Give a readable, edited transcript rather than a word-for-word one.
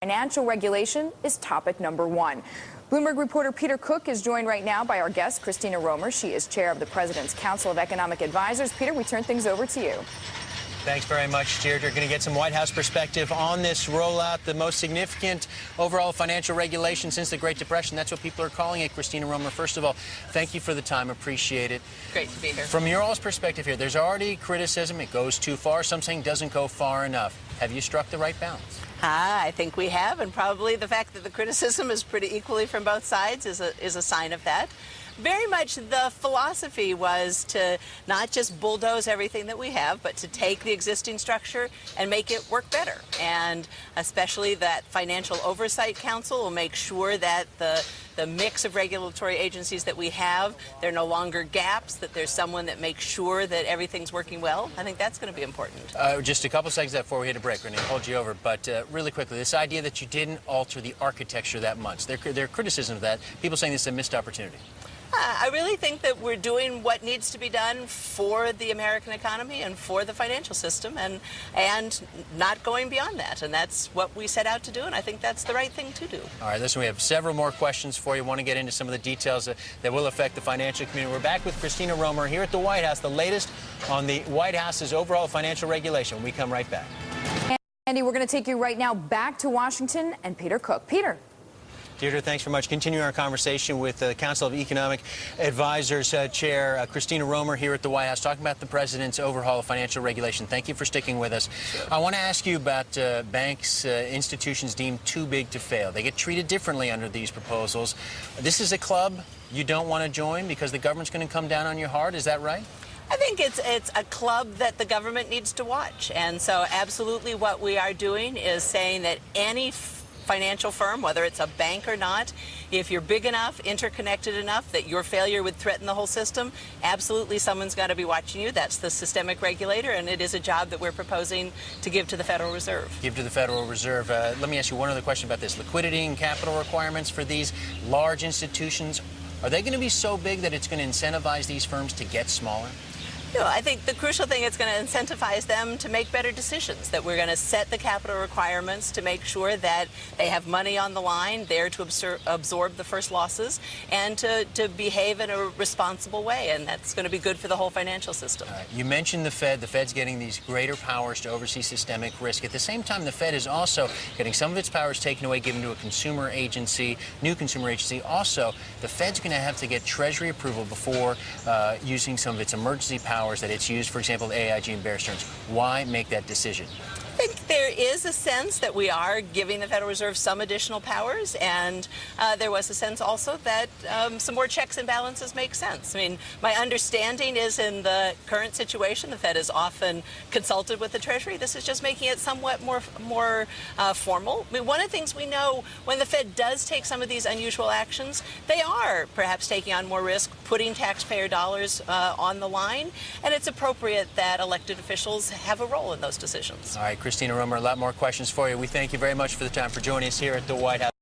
Financial regulation is topic number one. Bloomberg reporter Peter Cook is joined right now by our guest, Christina Romer. She is chair of the President's Council of Economic Advisors. Peter, we turn things over to you. Thanks very much, Deirdre. Going to get some White House perspective on this rollout, the most significant overall financial regulation since the Great Depression. That's what people are calling it. Christina Romer, first of all, thank you for the time. Appreciate it. Great to be here. From your all's perspective here, there's already criticism. It goes too far. Some saying doesn't go far enough. Have you struck the right balance? I think we have, and probably the fact that the criticism is pretty equally from both sides is a sign of that. Very much the philosophy was to not just bulldoze everything that we have, but to take the existing structure and make it work better. And especially that Financial Oversight Council will make sure that the mix of regulatory agencies that we have, there are no longer gaps, that there's someone that makes sure that everything's working well. I think that's going to be important. Just a couple seconds before we hit a break, Renee, I'll hold you over. But really quickly, this idea that you didn't alter the architecture that much, their criticism of that, people saying this is a missed opportunity. I really think that we're doing what needs to be done for the American economy and for the financial system, and not going beyond that. And that's what we set out to do, and I think that's the right thing to do. All right, listen, we have several more questions for you. Want to get into some of the details that will affect the financial community. We're back with Christina Romer here at the White House, the latest on the White House's overall financial regulation. We come right back. Andy, we're going to take you right now back to Washington and Peter Cook. Peter. Deirdre, thanks very much. Continuing our conversation with the Council of Economic Advisors Chair Christina Romer here at the White House, talking about the President's overhaul of financial regulation. Thank you for sticking with us. Sure. I want to ask you about banks, institutions deemed too big to fail. They get treated differently under these proposals. This is a club you don't want to join because the government's going to come down on your heart. Is that right? I think it's a club that the government needs to watch. And so absolutely what we are doing is saying that any financial firm, whether it's a bank or not, if you're big enough, interconnected enough that your failure would threaten the whole system, absolutely someone's got to be watching you. That's the systemic regulator, and it is a job that we're proposing to give to the Federal Reserve. Give to the Federal Reserve. Let me ask you one other question about this. Liquidity and capital requirements for these large institutions, are they going to be so big that it's going to incentivize these firms to get smaller? I think the crucial thing is going to incentivize them to make better decisions, that we're going to set the capital requirements to make sure that they have money on the line there to absorb the first losses and to behave in a responsible way. And that's going to be good for the whole financial system. You mentioned the Fed. The Fed's getting these greater powers to oversee systemic risk. At the same time, the Fed is also getting some of its powers taken away, given to a consumer agency, new consumer agency. Also, the Fed's going to have to get Treasury approval before using some of its emergency powers that it's used, for example, AIG and Bear Stearns. Why make that decision? I think there is a sense that we are giving the Federal Reserve some additional powers, and there was a sense also that some more checks and balances make sense. I mean, my understanding is in the current situation, the Fed is often consulted with the Treasury. This is just making it somewhat more formal. I mean, one of the things we know, when the Fed does take some of these unusual actions, they are perhaps taking on more risk, putting taxpayer dollars on the line, and it's appropriate that elected officials have a role in those decisions. All right, Christina Romer, a lot more questions for you. We thank you very much for the time for joining us here at the White House.